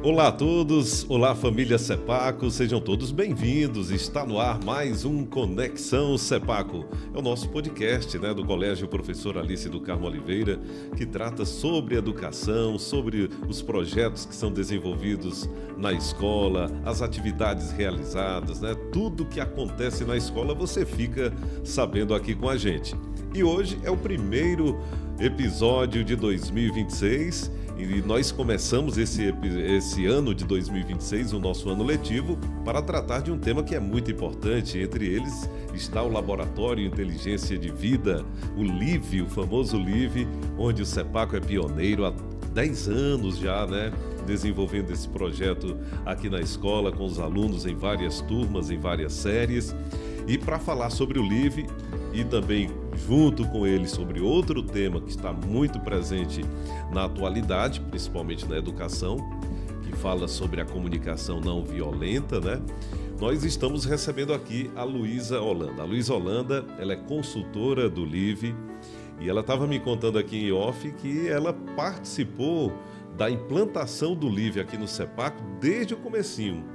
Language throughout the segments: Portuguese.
Olá a todos, olá família Sepaco, sejam todos bem-vindos. Está no ar mais um Conexão Sepaco. É o nosso podcast, do Colégio Professor Alice do Carmo Oliveira, que trata sobre educação, sobre os projetos que são desenvolvidos na escola, as atividades realizadas, tudo que acontece na escola você fica sabendo aqui com a gente. E hoje é o primeiro episódio de 2026 e nós começamos esse ano de 2026, o nosso ano letivo, para tratar de um tema que é muito importante. Entre eles está o Laboratório Inteligência de Vida, o LIV, o famoso LIV, onde o Sepaco é pioneiro há 10 anos já, desenvolvendo esse projeto aqui na escola com os alunos em várias turmas, em várias séries. E para falar sobre o LIV e também junto com ele sobre outro tema que está muito presente na atualidade, principalmente na educação, que fala sobre a comunicação não violenta, nós estamos recebendo aqui a Luísa Holanda. A Luísa Holanda, ela é consultora do LIV e ela estava me contando aqui em off que ela participou da implantação do LIV aqui no Sepaco desde o comecinho,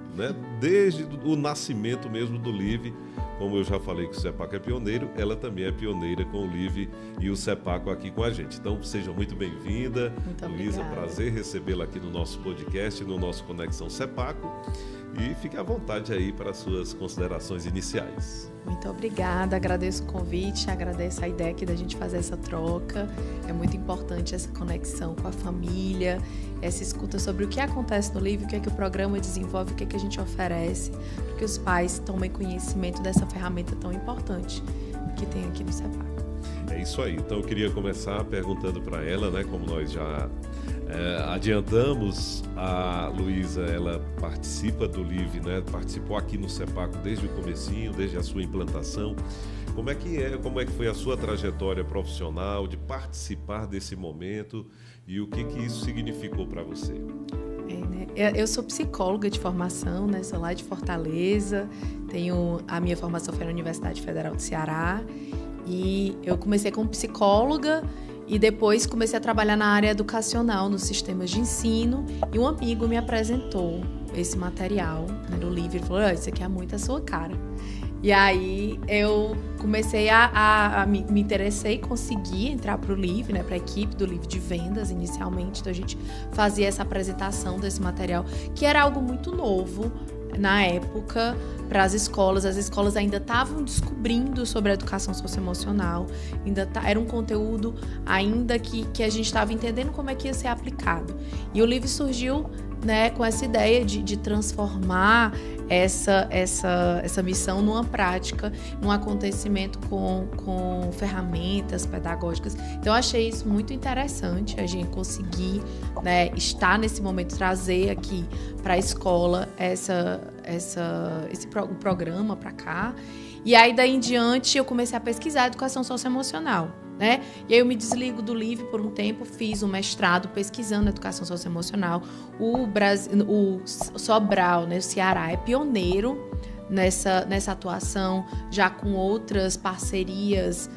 desde o nascimento mesmo do LIV. Como eu já falei que o Sepaco é pioneiro, ela também é pioneira com o LIV e o Sepaco aqui com a gente. Então, seja muito bem-vinda, Luísa, prazer recebê-la aqui no nosso podcast, no nosso Conexão Sepaco. E fique à vontade aí para as suas considerações iniciais. Muito obrigada, agradeço o convite, agradeço a ideia aqui da gente fazer essa troca. É muito importante essa conexão com a família, essa escuta sobre o que acontece no LIV, o que é que o programa desenvolve, o que é que a gente oferece, para que os pais tomem conhecimento dessa ferramenta tão importante que tem aqui no Sepaco. É isso aí. Então eu queria começar perguntando para ela, como nós já adiantamos, a Luísa, ela participa do LIV, participou aqui no Sepaco desde o comecinho, desde a sua implantação. Como é que foi a sua trajetória profissional de participar desse momento e o que isso significou para você? Eu sou psicóloga de formação, sou lá de Fortaleza, a minha formação foi na Universidade Federal do Ceará e eu comecei como psicóloga e depois comecei a trabalhar na área educacional, nos sistemas de ensino, e um amigo me apresentou esse material do LIV. Ele falou, isso aqui é muito a sua cara. E aí eu comecei me interessei, consegui entrar para o LIV, para a equipe do LIV de vendas inicialmente. Então a gente fazia essa apresentação desse material, que era algo muito novo na época para as escolas ainda estavam descobrindo sobre a educação socioemocional, era um conteúdo ainda que a gente estava entendendo como é que ia ser aplicado. E o LIV surgiu com essa ideia de transformar essa missão numa prática, num acontecimento com ferramentas pedagógicas. Então, eu achei isso muito interessante, a gente conseguir estar nesse momento, trazer aqui para a escola esse programa para cá. E aí, daí em diante, eu comecei a pesquisar educação socioemocional. E aí eu me desligo do LIV por um tempo, fiz um mestrado pesquisando educação socioemocional. O Sobral, o Ceará, é pioneiro nessa atuação, já com outras parcerias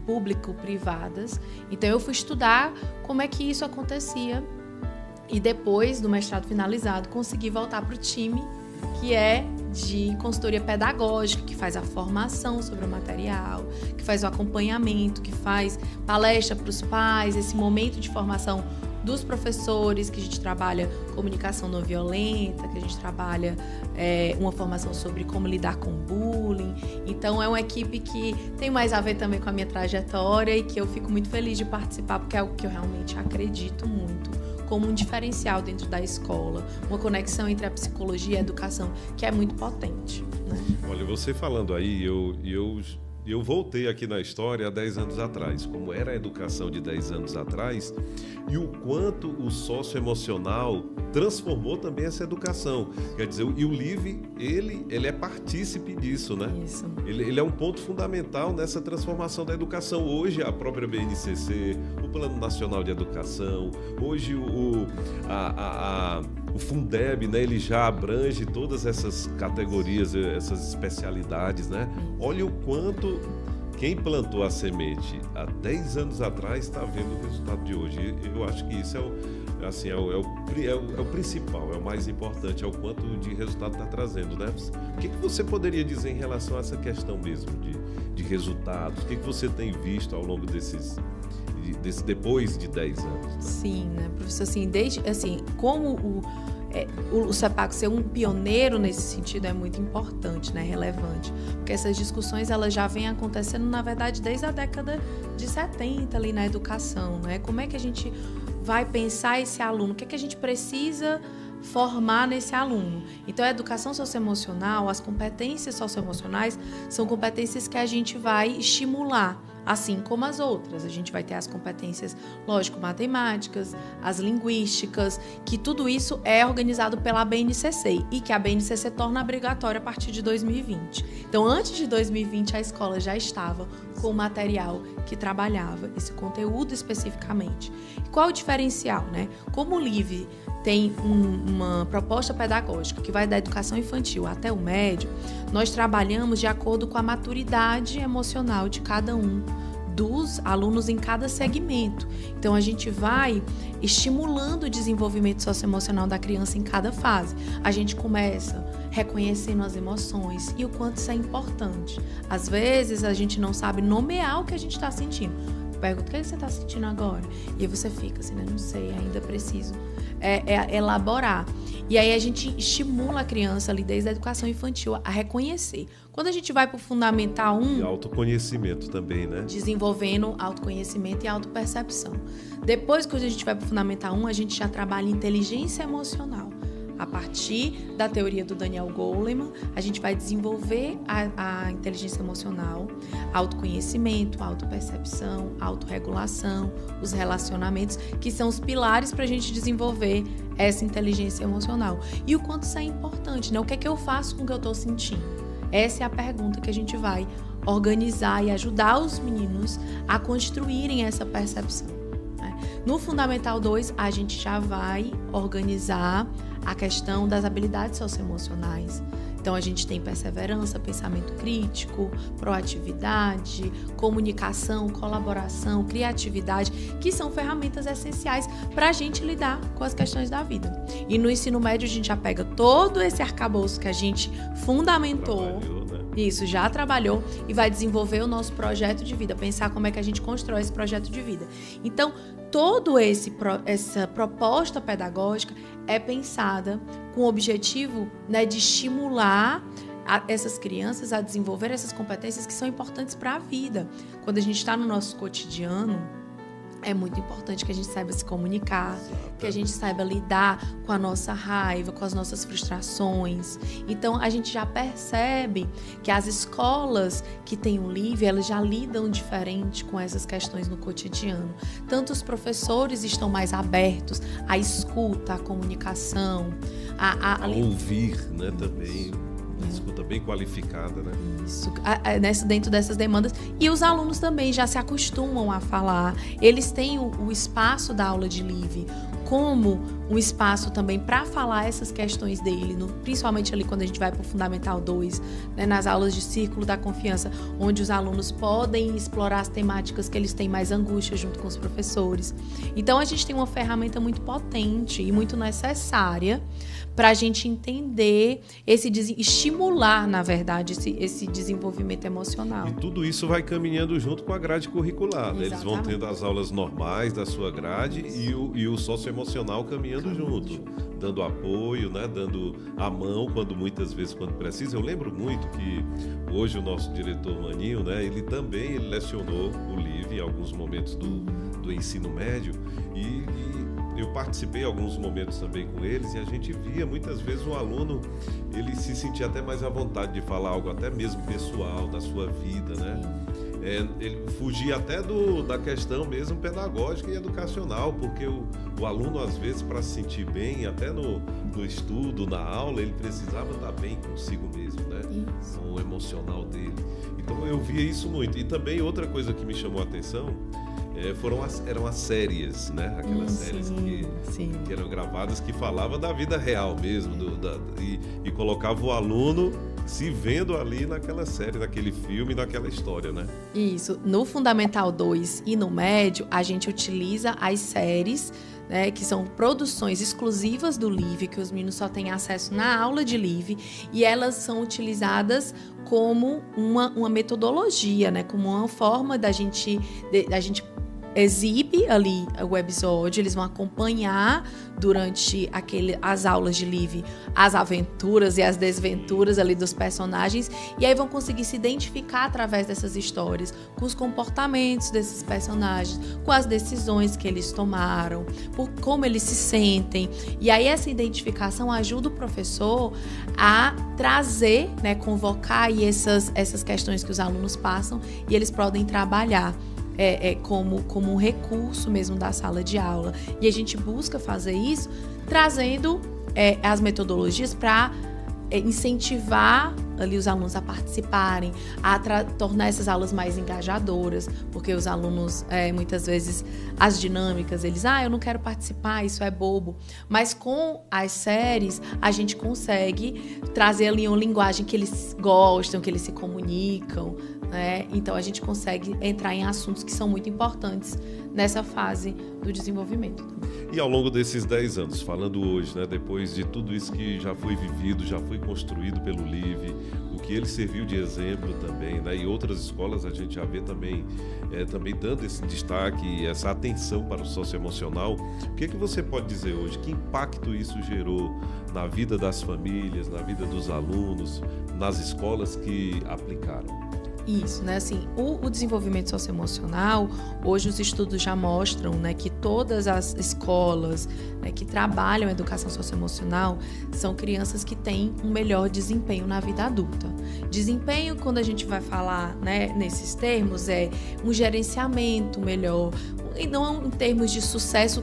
público-privadas. Então eu fui estudar como é que isso acontecia e depois do mestrado finalizado consegui voltar para o time que é de consultoria pedagógica, que faz a formação sobre o material, que faz o acompanhamento, que faz palestra para os pais, esse momento de formação dos professores, que a gente trabalha comunicação não violenta, que a gente trabalha uma formação sobre como lidar com bullying. Então é uma equipe que tem mais a ver também com a minha trajetória e que eu fico muito feliz de participar, porque é algo que eu realmente acredito muito como um diferencial dentro da escola, uma conexão entre a psicologia e a educação que é muito potente. Olha, você falando aí, eu voltei aqui na história há 10 anos atrás, como era a educação de 10 anos atrás e o quanto o socioemocional transformou também essa educação. Quer dizer, e o LIV, ele é partícipe disso, Isso. Ele é um ponto fundamental nessa transformação da educação. Hoje, a própria BNCC, o Plano Nacional de Educação, hoje o Fundeb, ele já abrange todas essas categorias, essas especialidades, Olha o quanto quem plantou a semente há 10 anos atrás está vendo o resultado de hoje. Eu acho que isso é assim, é o principal, é o mais importante, é o quanto de resultado está trazendo, né? O que você poderia dizer em relação a essa questão mesmo de resultados? O que você tem visto ao longo depois de 10 anos? Né? Sim, né, professor? Assim, como o CEPACO ser um pioneiro nesse sentido é muito importante, né, relevante, porque essas discussões elas já vêm acontecendo, na verdade, desde a década de 70 ali na educação, né? Como é que a gente vai pensar esse aluno? O que é que a gente precisa formar nesse aluno? Então, a educação socioemocional, as competências socioemocionais são competências que a gente vai estimular, assim como as outras. A gente vai ter as competências lógico-matemáticas, as linguísticas, que tudo isso é organizado pela BNCC e que a BNCC torna obrigatória a partir de 2020. Então, antes de 2020, a escola já estava com o material que trabalhava esse conteúdo especificamente. E qual é o diferencial, né? Como o LIVE tem uma proposta pedagógica que vai da educação infantil até o médio, nós trabalhamos de acordo com a maturidade emocional de cada um dos alunos em cada segmento. Então, a gente vai estimulando o desenvolvimento socioemocional da criança em cada fase. A gente começa reconhecendo as emoções e o quanto isso é importante. Às vezes, a gente não sabe nomear o que a gente está sentindo. Pergunta, o que você está sentindo agora? E aí você fica assim, né? Não sei, ainda preciso elaborar. E aí a gente estimula a criança ali desde a educação infantil a reconhecer. Quando a gente vai para o Fundamental 1... E autoconhecimento também, né? Desenvolvendo autoconhecimento e autopercepção. Depois que a gente vai para o Fundamental 1, a gente já trabalha inteligência emocional. A partir da teoria do Daniel Goleman, a gente vai desenvolver a inteligência emocional, autoconhecimento, autopercepção, autorregulação, os relacionamentos, que são os pilares para a gente desenvolver essa inteligência emocional. E o quanto isso é importante, né? O que é que eu faço com o que eu estou sentindo? Essa é a pergunta que a gente vai organizar e ajudar os meninos a construírem essa percepção. No Fundamental 2, a gente já vai organizar a questão das habilidades socioemocionais. Então, a gente tem perseverança, pensamento crítico, proatividade, comunicação, colaboração, criatividade, que são ferramentas essenciais para a gente lidar com as questões da vida. E no ensino médio, a gente já pega todo esse arcabouço que a gente fundamentou, isso, já trabalhou, e vai desenvolver o nosso projeto de vida, pensar como é que a gente constrói esse projeto de vida. Então, essa proposta pedagógica é pensada com o objetivo, né, de estimular essas crianças a desenvolver essas competências que são importantes para a vida. Quando a gente está no nosso cotidiano, é muito importante que a gente saiba se comunicar, que a gente saiba lidar com a nossa raiva, com as nossas frustrações. Então, a gente já percebe que as escolas que têm o LIVE, elas já lidam diferente com essas questões no cotidiano. Tanto os professores estão mais abertos à escuta, à comunicação, a ouvir, né, também. Escuta bem qualificada, né? Isso, dentro dessas demandas. E os alunos também já se acostumam a falar. Eles têm o espaço da aula de LIVE como um espaço também para falar essas questões dele, principalmente ali quando a gente vai para o Fundamental 2, né, nas aulas de Círculo da Confiança, onde os alunos podem explorar as temáticas que eles têm mais angústia junto com os professores. Então, a gente tem uma ferramenta muito potente e muito necessária para a gente entender, estimular, na verdade, esse desenvolvimento emocional. E tudo isso vai caminhando junto com a grade curricular. Né? Eles vão tendo as aulas normais da sua grade e o socioemocional caminhando junto, dando apoio, né? Dando a mão muitas vezes quando precisa. Eu lembro muito que hoje o nosso diretor Maninho, né? Ele lecionou o LIVE em alguns momentos do ensino médio e eu participei em alguns momentos também com eles e a gente via muitas vezes o aluno, ele se sentia até mais à vontade de falar algo até mesmo pessoal da sua vida, né? Ele fugia até da questão mesmo pedagógica e educacional, porque o aluno às vezes para se sentir bem, até no estudo, na aula, ele precisava estar bem consigo mesmo, né? Isso. Com o emocional dele. Então eu via isso muito. E também outra coisa que me chamou a atenção eram as séries, né? Aquelas séries que eram gravadas que falavam da vida real mesmo, e colocava o aluno se vendo ali naquela série, naquele filme, naquela história, né? Isso. No Fundamental 2 e no médio, a gente utiliza as séries né, que são produções exclusivas do Live, que os meninos só têm acesso na aula de Live, e elas são utilizadas como uma metodologia, né, como uma forma da gente exibe ali o episódio, eles vão acompanhar durante as aulas de Live as aventuras e as desventuras ali dos personagens, e aí vão conseguir se identificar através dessas histórias, com os comportamentos desses personagens, com as decisões que eles tomaram, por como eles se sentem. E aí essa identificação ajuda o professor a trazer, né, convocar aí essas questões que os alunos passam, e eles podem trabalhar como um recurso mesmo da sala de aula. E a gente busca fazer isso trazendo as metodologias para incentivar ali os alunos a participarem, a tornar essas aulas mais engajadoras, porque os alunos, muitas vezes, as dinâmicas, eles, eu não quero participar, isso é bobo. Mas com as séries, a gente consegue trazer ali uma linguagem que eles gostam, que eles se comunicam, né? Então, a gente consegue entrar em assuntos que são muito importantes nessa fase do desenvolvimento. E ao longo desses 10 anos, falando hoje, né, depois de tudo isso que já foi vivido, já foi construído pelo Live, o que ele serviu de exemplo também, né, e outras escolas a gente já vê também dando esse destaque, essa atenção para o socioemocional, o que você pode dizer hoje? Que impacto isso gerou na vida das famílias, na vida dos alunos, nas escolas que aplicaram? Isso, né? Assim, o desenvolvimento socioemocional, hoje os estudos já mostram, né, que todas as escolas, né, que trabalham a educação socioemocional são crianças que têm um melhor desempenho na vida adulta. Desempenho, quando a gente vai falar, né, nesses termos, é um gerenciamento melhor, e não em termos de sucesso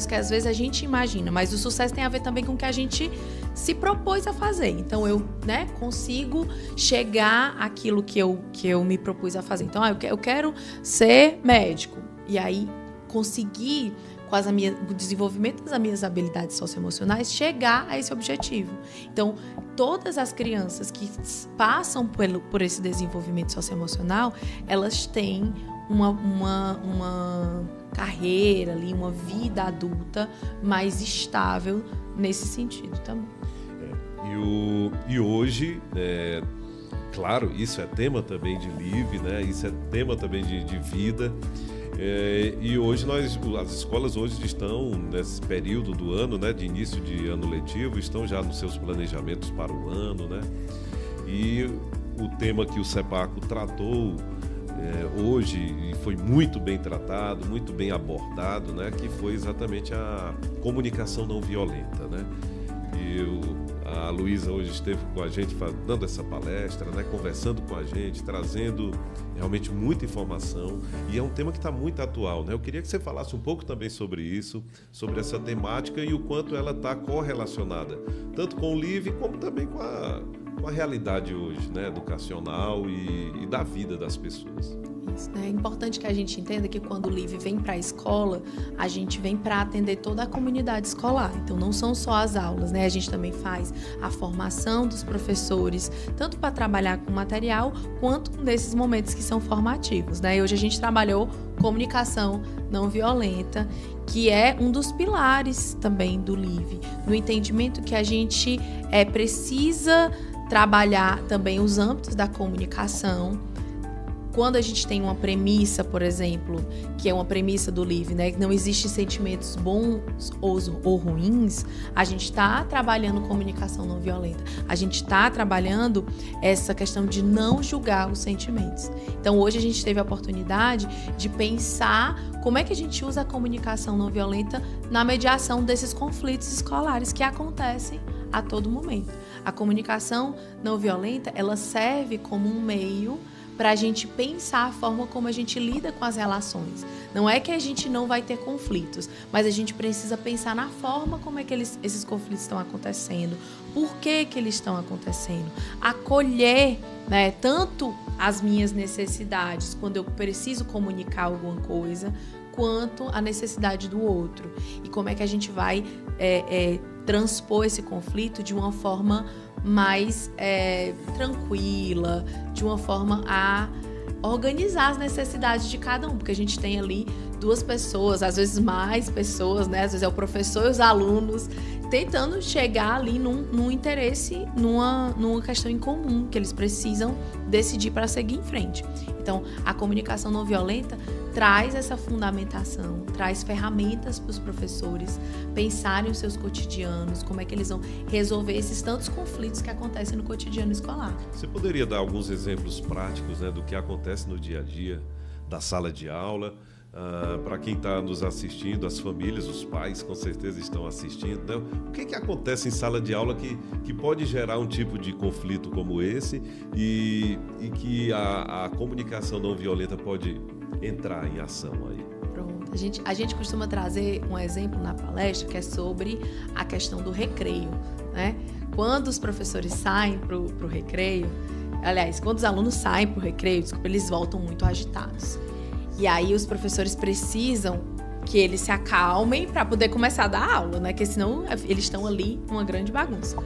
que às vezes a gente imagina, mas o sucesso tem a ver também com o que a gente se propôs a fazer. Então, eu, né, consigo chegar àquilo que eu me propus a fazer. Então, eu quero ser médico. E aí, conseguir, com o desenvolvimento das minhas habilidades socioemocionais, chegar a esse objetivo. Então, todas as crianças que passam por esse desenvolvimento socioemocional, elas têm uma carreira ali, uma vida adulta mais estável nesse sentido também. E hoje, claro, isso é tema também de Live, né? Isso é tema também de vida. E hoje as escolas hoje estão nesse período do ano, né, de início de ano letivo, estão já nos seus planejamentos para o ano, né? E o tema que o SEPACO tratou hoje, e foi muito bem tratado, muito bem abordado, né, que foi exatamente a comunicação não violenta, né? A Luísa hoje esteve com a gente dando essa palestra, né, conversando com a gente, trazendo realmente muita informação, e é um tema que está muito atual, né? Eu queria que você falasse um pouco também sobre isso, sobre essa temática e o quanto ela está correlacionada, tanto com o Live como também com a realidade hoje, né, educacional e da vida das pessoas. Isso, né? É importante que a gente entenda que quando o Live vem para a escola, a gente vem para atender toda a comunidade escolar. Então, não são só as aulas, né? A gente também faz a formação dos professores, tanto para trabalhar com material, quanto nesses momentos que são formativos, né? E hoje a gente trabalhou comunicação não violenta, que é um dos pilares também do Live, no entendimento que a gente precisa trabalhar também os âmbitos da comunicação. Quando a gente tem uma premissa, por exemplo, que é uma premissa do Live, né, que não existem sentimentos bons ou ruins, a gente está trabalhando comunicação não violenta. A gente está trabalhando essa questão de não julgar os sentimentos. Então, hoje a gente teve a oportunidade de pensar como é que a gente usa a comunicação não violenta na mediação desses conflitos escolares que acontecem a todo momento. A comunicação não violenta, ela serve como um meio para a gente pensar a forma como a gente lida com as relações. Não é que a gente não vai ter conflitos, mas a gente precisa pensar na forma como é que esses conflitos estão acontecendo, por que eles estão acontecendo, acolher, né, tanto as minhas necessidades, quando eu preciso comunicar alguma coisa, quanto a necessidade do outro. E como é que a gente vai transpor esse conflito de uma forma mais tranquila, de uma forma a organizar as necessidades de cada um, porque a gente tem ali 2 pessoas, às vezes mais pessoas, né? Às vezes é o professor e os alunos, tentando chegar ali num interesse, numa questão em comum, que eles precisam decidir para seguir em frente. Então, a comunicação não violenta traz essa fundamentação, traz ferramentas para os professores pensarem os seus cotidianos, como é que eles vão resolver esses tantos conflitos que acontecem no cotidiano escolar. Você poderia dar alguns exemplos práticos, né, do que acontece no dia a dia da sala de aula? Para quem está nos assistindo, as famílias, os pais com certeza estão assistindo, né? O que acontece em sala de aula que pode gerar um tipo de conflito como esse e que a comunicação não violenta pode entrar em ação aí? Pronto. A gente costuma trazer um exemplo na palestra que é sobre a questão do recreio, né? Quando os professores saem para o recreio, aliás, quando os alunos saem para o recreio, desculpa, eles voltam muito agitados. E aí os professores precisam que eles se acalmem para poder começar a dar aula, né? Porque senão eles estão ali numa grande bagunça.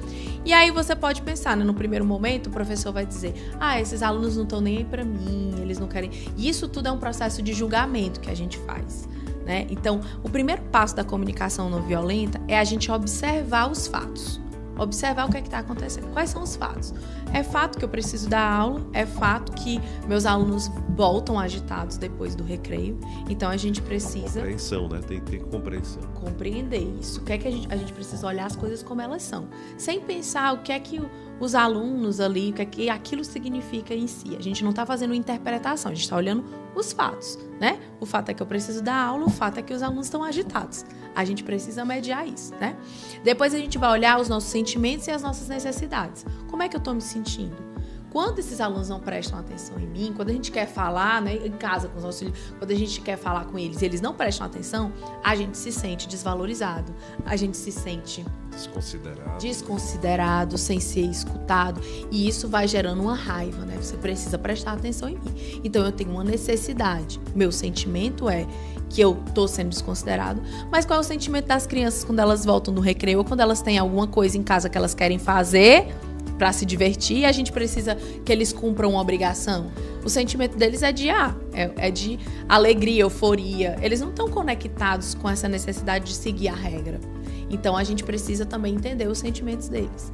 E aí você pode pensar, né? No primeiro momento o professor vai dizer: esses alunos não estão nem aí para mim, eles não querem. E isso tudo é um processo de julgamento que a gente faz, né? Então, o primeiro passo da comunicação não violenta é a gente observar os fatos. Observar o que é que está acontecendo. Quais são os fatos? É fato que eu preciso dar aula, é fato que meus alunos voltam agitados depois do recreio, então a gente precisa... Compreensão, né? Tem que ter compreensão. Compreender isso. O que é que a gente precisa olhar as coisas como elas são, sem pensar o que é que os alunos ali, o que é que aquilo significa em si. A gente não está fazendo interpretação, a gente está olhando os fatos, né? O fato é que eu preciso dar aula, o fato é que os alunos estão agitados. A gente precisa mediar isso, né? Depois a gente vai olhar os nossos sentimentos e as nossas necessidades. Como é que eu estou me sentindo? Quando esses alunos não prestam atenção em mim, quando a gente quer falar, né, em casa com os nossos filhos, quando a gente quer falar com eles e eles não prestam atenção, a gente se sente desvalorizado, a gente se sente desconsiderado, sem ser escutado, e isso vai gerando uma raiva, né? Você precisa prestar atenção em mim. Então eu tenho uma necessidade. Meu sentimento é que eu tô sendo desconsiderado, mas qual é o sentimento das crianças quando elas voltam do recreio ou quando elas têm alguma coisa em casa que elas querem fazer para se divertir e a gente precisa que eles cumpram uma obrigação? O sentimento deles é de alegria, euforia. Eles não estão conectados com essa necessidade de seguir a regra. Então a gente precisa também entender os sentimentos deles.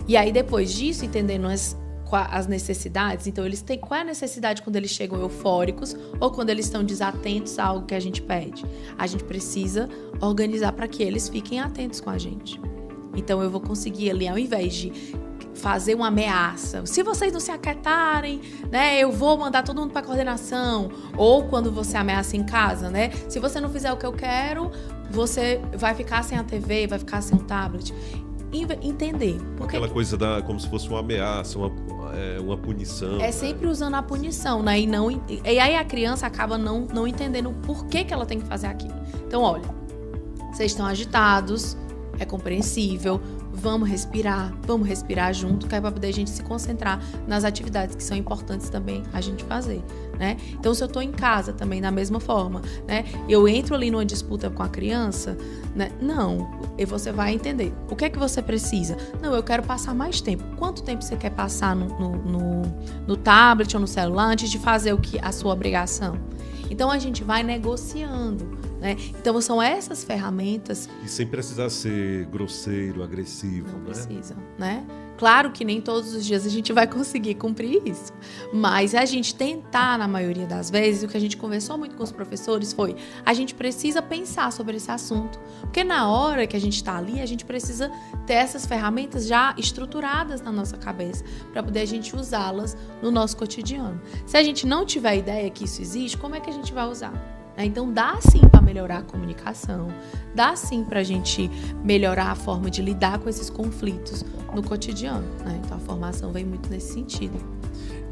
E aí depois disso, entendendo as necessidades, então eles têm qual é a necessidade quando eles chegam eufóricos ou quando eles estão desatentos a algo que a gente pede. A gente precisa organizar para que eles fiquem atentos com a gente. Então eu vou conseguir ali, ao invés de fazer uma ameaça, se vocês não se aquietarem, né, eu vou mandar todo mundo para coordenação, ou quando você ameaça em casa, né, se você não fizer o que eu quero, você vai ficar sem a TV, vai ficar sem o tablet. Entender. Porque aquela coisa como se fosse uma ameaça, uma punição. É sempre usando a punição, né? E aí a criança acaba não entendendo por que ela tem que fazer aquilo. Então, olha, vocês estão agitados, é compreensível, vamos respirar junto, que é para poder a gente se concentrar nas atividades que são importantes também a gente fazer, né? Então, se eu estou em casa também da mesma forma, né? Eu entro ali numa disputa com a criança, né? Não, e você vai entender. O que é que você precisa? Não, eu quero passar mais tempo. Quanto tempo você quer passar no tablet ou no celular antes de fazer a sua obrigação? Então, a gente vai negociando, né? Então, são essas ferramentas... E sem precisar ser grosseiro, agressivo, não né? Precisa, né? Claro que nem todos os dias a gente vai conseguir cumprir isso, mas a gente tentar, na maioria das vezes, o que a gente conversou muito com os professores foi: a gente precisa pensar sobre esse assunto, porque na hora que a gente está ali, a gente precisa ter essas ferramentas já estruturadas na nossa cabeça, para poder a gente usá-las no nosso cotidiano. Se a gente não tiver ideia que isso existe, como é que a gente vai usar? Então dá sim para melhorar a comunicação, dá sim para a gente melhorar a forma de lidar com esses conflitos no cotidiano, né? Então a formação vem muito nesse sentido.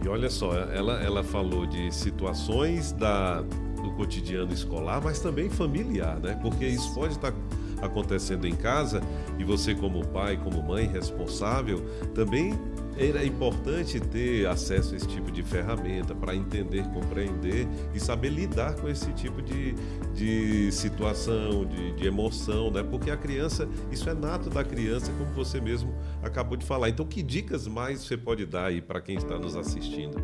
E olha só, ela falou de situações do cotidiano escolar, mas também familiar, né? Porque isso pode estar acontecendo em casa e você, como pai, como mãe responsável, também Era importante ter acesso a esse tipo de ferramenta para entender, compreender e saber lidar com esse tipo de situação, de emoção, né? Porque a criança, isso é nato da criança, como você mesmo acabou de falar. Então, que dicas mais você pode dar aí para quem está nos assistindo,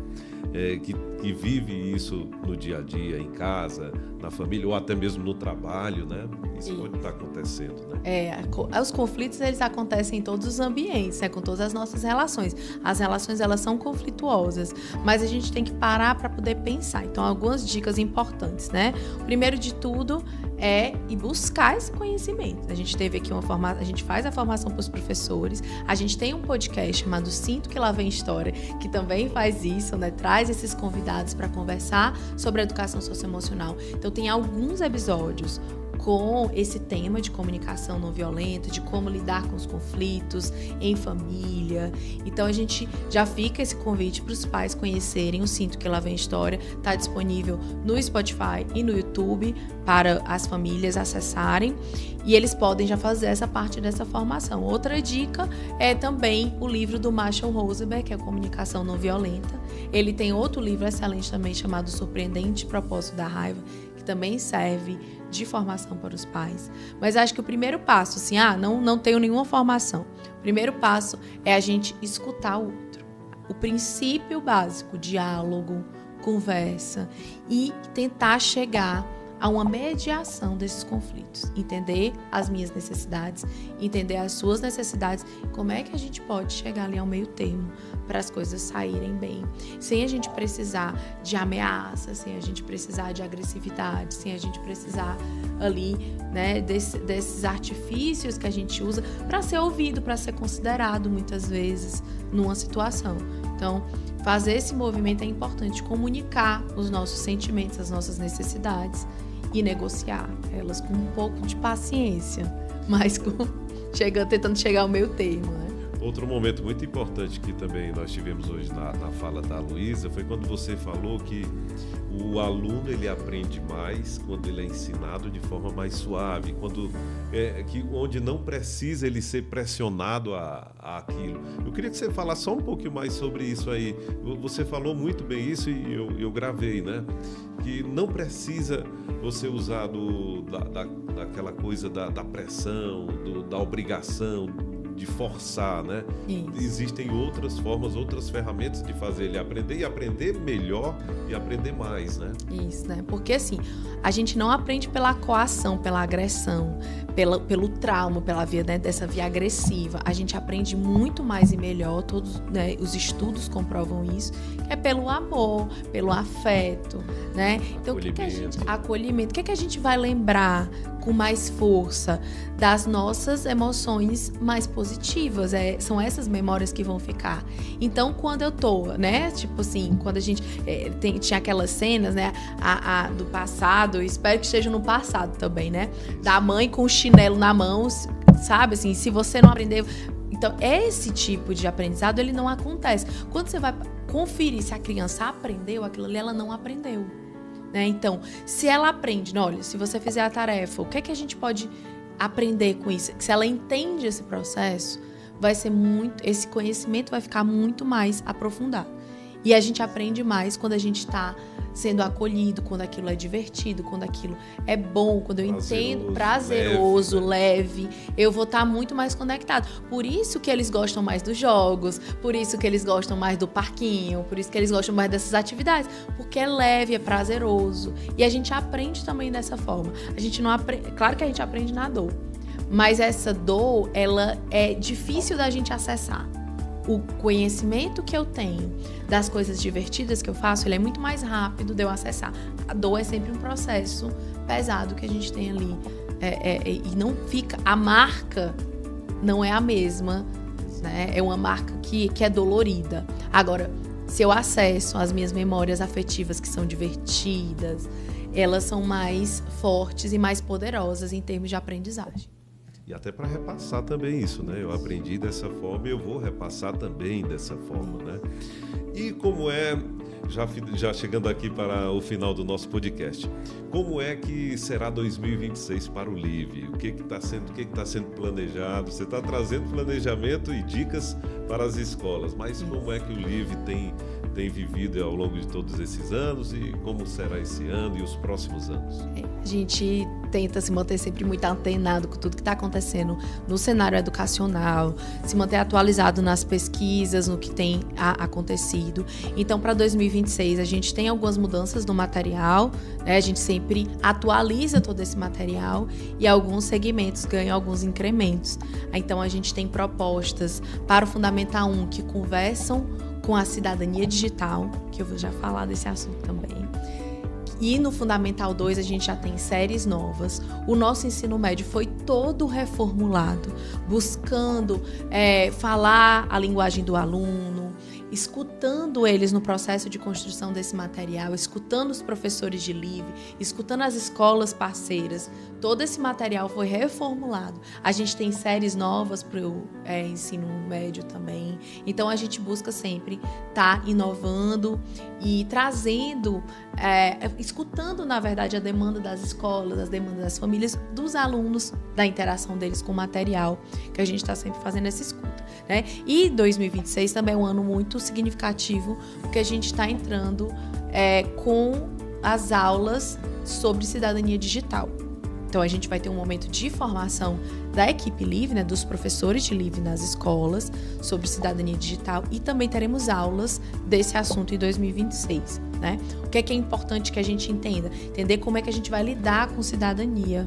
que vive isso no dia a dia, em casa, na família, ou até mesmo no trabalho, né? Isso pode estar acontecendo, né? Os conflitos, eles acontecem em todos os ambientes, né? Com todas as nossas relações. As relações, elas são conflituosas, mas a gente tem que parar para poder pensar. Então, algumas dicas importantes, né? O primeiro de tudo é ir buscar esse conhecimento. A gente teve aqui a gente faz a formação para os professores, a gente tem um podcast chamado Sinto que Lá Vem História, que também faz isso, né? Traz esses convidados para conversar sobre a educação socioemocional. Então, tem alguns episódios com esse tema de comunicação não violenta, de como lidar com os conflitos em família. Então, a gente já fica esse convite para os pais conhecerem o Sinto que Lá Vem História. Está disponível no Spotify e no YouTube para as famílias acessarem. E eles podem já fazer essa parte dessa formação. Outra dica é também o livro do Marshall Rosenberg, que é Comunicação Não Violenta. Ele tem outro livro excelente também, chamado Surpreendente Propósito da Raiva, que também serve de formação para os pais. Mas acho que o primeiro passo, assim, não tenho nenhuma formação. O primeiro passo é a gente escutar o outro. O princípio básico, diálogo, conversa e tentar chegar a uma mediação desses conflitos. Entender as minhas necessidades, entender as suas necessidades, como é que a gente pode chegar ali ao meio termo para as coisas saírem bem, sem a gente precisar de ameaça, sem a gente precisar de agressividade, sem a gente precisar ali, né, desses artifícios que a gente usa para ser ouvido, para ser considerado muitas vezes numa situação. Então, fazer esse movimento é importante, comunicar os nossos sentimentos, as nossas necessidades e negociar elas com um pouco de paciência, mas tentando chegar ao meio termo, né? Outro momento muito importante que também nós tivemos hoje na fala da Luísa foi quando você falou que o aluno ele aprende mais quando ele é ensinado de forma mais suave, onde não precisa ele ser pressionado a aquilo. Eu queria que você falasse só um pouquinho mais sobre isso aí. Você falou muito bem isso e eu gravei, né? Que não precisa você usar daquela coisa da pressão, da obrigação, de forçar, né? Isso. Existem outras formas, outras ferramentas de fazer ele aprender e aprender melhor e aprender mais, né? Isso, né? Porque assim, a gente não aprende pela coação, pela agressão, pelo trauma, pela via, né, dessa via agressiva. A gente aprende muito mais e melhor, todos, né, os estudos comprovam isso, que é pelo amor, pelo afeto, né? Então, acolhimento. O que a gente vai lembrar com mais força das nossas emoções mais positivas? São essas memórias que vão ficar. Então, quando eu tô, né, tipo assim, quando a gente tinha aquelas cenas, né, do passado, espero que esteja no passado também, né, da mãe com o chinelo na mão, sabe, assim, se você não aprendeu. Então, esse tipo de aprendizado, ele não acontece. Quando você vai conferir se a criança aprendeu aquilo ali, ela não aprendeu. Né? Então, se ela aprende, olha, se você fizer a tarefa, o que é que a gente pode aprender com isso? Se ela entende esse processo, esse conhecimento vai ficar muito mais aprofundado. E a gente aprende mais quando a gente está sendo acolhido, quando aquilo é divertido, quando aquilo é bom, quando eu entendo, prazeroso, leve, eu vou estar muito mais conectado. Por isso que eles gostam mais dos jogos, por isso que eles gostam mais do parquinho, por isso que eles gostam mais dessas atividades, porque é leve, é prazeroso. E a gente aprende também dessa forma. A gente não aprende, claro que a gente aprende na dor, mas essa dor, ela é difícil da gente acessar. O conhecimento que eu tenho das coisas divertidas que eu faço, ele é muito mais rápido de eu acessar. A dor é sempre um processo pesado que a gente tem ali. E não fica... A marca não é a mesma, né? É uma marca que é dolorida. Agora, se eu acesso as minhas memórias afetivas que são divertidas, elas são mais fortes e mais poderosas em termos de aprendizagem. E até para repassar também isso, né? Eu aprendi dessa forma e eu vou repassar também dessa forma, né? E como é já chegando aqui para o final do nosso podcast, como é que será 2026 para o LIVE? O que está sendo planejado? Você está trazendo planejamento e dicas para as escolas, mas como é que o LIVE tem vivido ao longo de todos esses anos e como será esse ano e os próximos anos? A gente tenta se manter sempre muito antenado com tudo que está acontecendo no cenário educacional, se manter atualizado nas pesquisas, no que tem acontecido. Então, para 2026, a gente tem algumas mudanças no material, né? A gente sempre atualiza todo esse material e alguns segmentos ganham alguns incrementos. Então, a gente tem propostas para o Fundamental 1 que conversam com a cidadania digital, que eu vou já falar desse assunto também. E no Fundamental 2 a gente já tem séries novas. O nosso ensino médio foi todo reformulado, buscando falar a linguagem do aluno, escutando eles no processo de construção desse material, escutando os professores de LIVE, escutando as escolas parceiras. Todo esse material foi reformulado. A gente tem séries novas para o ensino médio também. Então, a gente busca sempre estar inovando e trazendo, escutando, na verdade, a demanda das escolas, as demandas das famílias, dos alunos, da interação deles com o material, que a gente está sempre fazendo essa escuta, né? E 2026 também é um ano muito significativo, porque a gente está entrando com as aulas sobre cidadania digital. Então, a gente vai ter um momento de formação da equipe LIVE, né, dos professores de LIVE nas escolas, sobre cidadania digital, e também teremos aulas desse assunto em 2026. Né? O que é importante que a gente entenda? Entender como é que a gente vai lidar com cidadania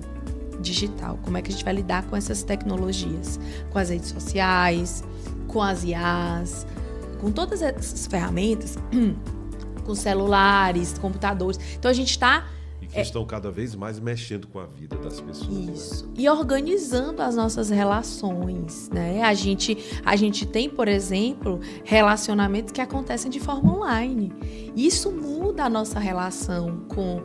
digital, como é que a gente vai lidar com essas tecnologias, com as redes sociais, com as IAs, com todas essas ferramentas, com celulares, computadores. Então, a gente está... que estão cada vez mais mexendo com a vida das pessoas. Isso. Né? E organizando as nossas relações, né? A gente tem, por exemplo, relacionamentos que acontecem de forma online. Isso muda a nossa relação com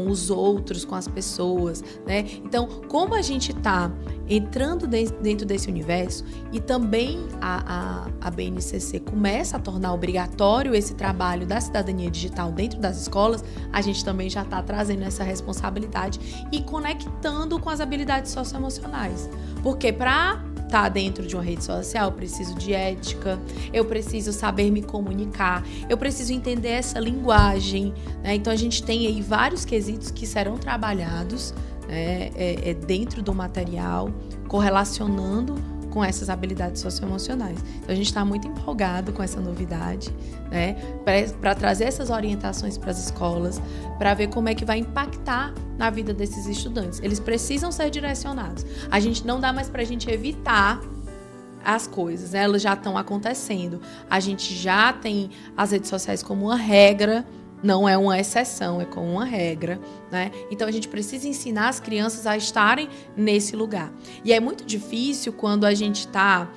os outros, com as pessoas, né? Então, como a gente está entrando dentro desse universo e também a BNCC começa a tornar obrigatório esse trabalho da cidadania digital dentro das escolas, a gente também já está trazendo essa responsabilidade e conectando com as habilidades socioemocionais. Porque para estar dentro de uma rede social, eu preciso de ética, eu preciso saber me comunicar, eu preciso entender essa linguagem, né? Então, a gente tem aí vários quesitos que serão trabalhados dentro do material, correlacionando com essas habilidades socioemocionais. Então, a gente está muito empolgado com essa novidade, né? Para trazer essas orientações para as escolas, para ver como é que vai impactar na vida desses estudantes. Eles precisam ser direcionados. A gente não dá mais para a gente evitar as coisas, né? Elas já estão acontecendo. A gente já tem as redes sociais como uma regra, não é uma exceção, é como uma regra, né? Então, a gente precisa ensinar as crianças a estarem nesse lugar. E é muito difícil quando a gente está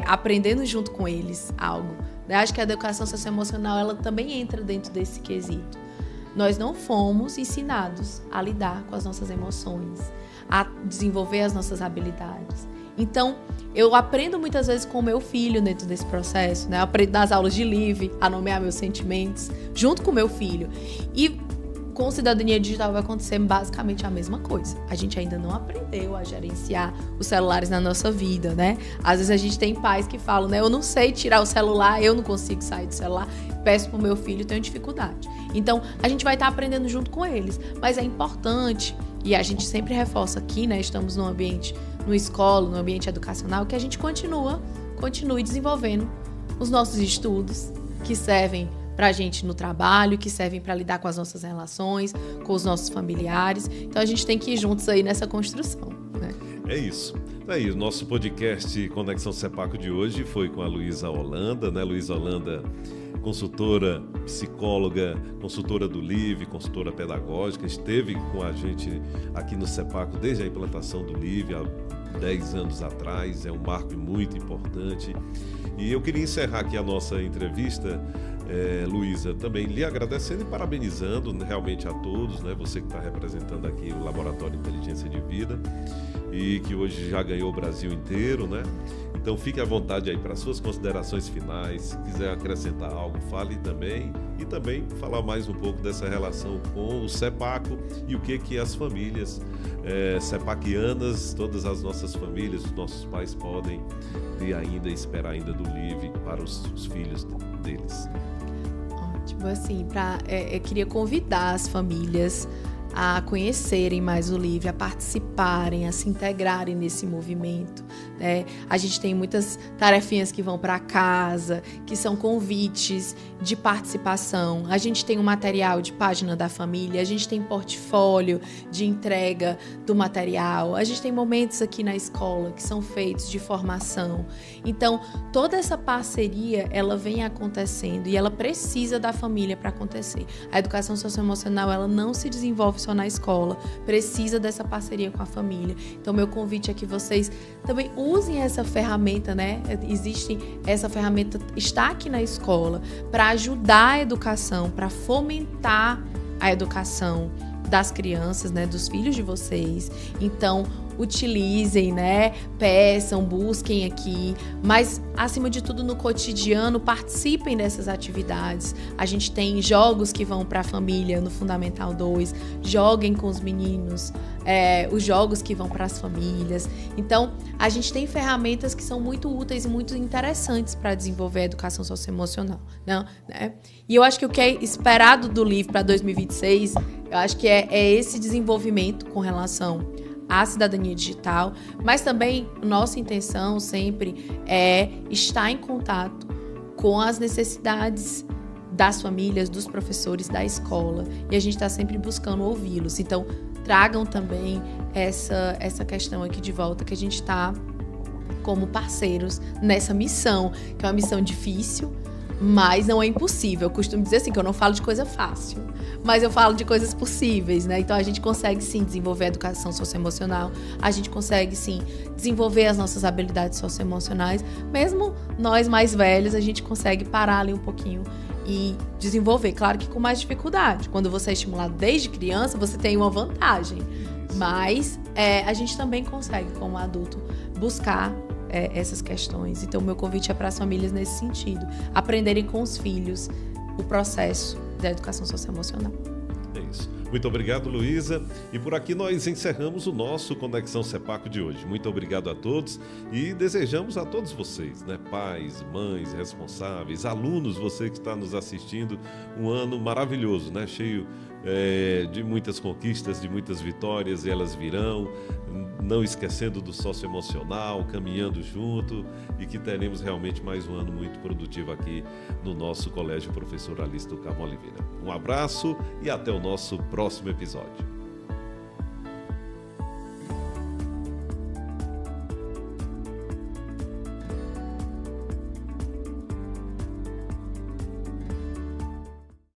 aprendendo junto com eles algo, né? Acho que a educação socioemocional, ela também entra dentro desse quesito. Nós não fomos ensinados a lidar com as nossas emoções, a desenvolver as nossas habilidades. Então, eu aprendo muitas vezes com o meu filho dentro desse processo, né? Eu aprendo nas aulas de LIVE a nomear meus sentimentos, junto com o meu filho. E com cidadania digital vai acontecer basicamente a mesma coisa. A gente ainda não aprendeu a gerenciar os celulares na nossa vida, né? Às vezes a gente tem pais que falam, né? Eu não sei tirar o celular, eu não consigo sair do celular, peço pro meu filho, tenho dificuldade. Então, a gente vai estar aprendendo junto com eles. Mas é importante, e a gente sempre reforça aqui, né? Estamos num ambiente, no escola, no ambiente educacional, que a gente continue desenvolvendo os nossos estudos, que servem para a gente no trabalho, que servem para lidar com as nossas relações, com os nossos familiares. Então, a gente tem que ir juntos aí nessa construção, né? É isso. Aí, o nosso podcast Conexão CEPACO de hoje foi com a Luísa Holanda, né? Luísa Holanda, consultora, psicóloga, consultora do LIVE, consultora pedagógica, esteve com a gente aqui no CEPACO desde a implantação do LIVE há 10 anos atrás, é um marco muito importante. E eu queria encerrar aqui a nossa entrevista, Luísa, também lhe agradecendo e parabenizando realmente a todos, né? Você que está representando aqui o Laboratório Inteligência de Vida e que hoje já ganhou o Brasil inteiro, né? Então fique à vontade aí para suas considerações finais. Se quiser acrescentar algo, fale também. E também falar mais um pouco dessa relação com o CEPACO e o que as famílias sepaquianas, todas as nossas famílias, os nossos pais podem ter ainda, esperar ainda do LIVE para os filhos deles. Ótimo, assim, eu queria convidar as famílias a conhecerem mais o LIVE, a participarem, a se integrarem nesse movimento, né? A gente tem muitas tarefinhas que vão para casa, que são convites de participação. A gente tem um material de página da família, a gente tem portfólio de entrega do material, a gente tem momentos aqui na escola que são feitos de formação. Então, toda essa parceria, ela vem acontecendo e ela precisa da família para acontecer. A educação socioemocional, ela não se desenvolve só na escola, precisa dessa parceria com a família. Então, meu convite é que vocês também usem essa ferramenta, né? Essa ferramenta está aqui na escola para ajudar a educação, para fomentar a educação das crianças, né? Dos filhos de vocês. Então, utilizem, né? Peçam, busquem aqui, mas acima de tudo no cotidiano participem dessas atividades. A gente tem jogos que vão para a família no Fundamental 2, joguem com os meninos, os jogos que vão para as famílias. Então, a gente tem ferramentas que são muito úteis e muito interessantes para desenvolver a educação socioemocional, né? E eu acho que o que é esperado do LIVE para 2026, eu acho que é esse desenvolvimento com relação à cidadania digital, mas também nossa intenção sempre é estar em contato com as necessidades das famílias, dos professores, da escola, e a gente está sempre buscando ouvi-los. Então, tragam também essa questão aqui de volta, que a gente está como parceiros nessa missão, que é uma missão difícil, mas não é impossível. Eu costumo dizer assim, que eu não falo de coisa fácil, mas eu falo de coisas possíveis, né? Então, a gente consegue, sim, desenvolver a educação socioemocional, a gente consegue, sim, desenvolver as nossas habilidades socioemocionais. Mesmo nós mais velhos, a gente consegue parar ali um pouquinho e desenvolver. Claro que com mais dificuldade. Quando você é estimulado desde criança, você tem uma vantagem. Mas a gente também consegue, como adulto, buscar essas questões. Então, o meu convite é para as famílias nesse sentido. Aprenderem com os filhos o processo da educação socioemocional. É isso. Muito obrigado, Luísa. E por aqui nós encerramos o nosso Conexão CEPACO de hoje. Muito obrigado a todos e desejamos a todos vocês, né, pais, mães, responsáveis, alunos, você que está nos assistindo, um ano maravilhoso, né, cheio de muitas conquistas, de muitas vitórias, e elas virão, não esquecendo do socioemocional, caminhando junto, e que teremos realmente mais um ano muito produtivo aqui no nosso Colégio Professor Alice do Carmo Oliveira. Um abraço e até o nosso próximo episódio.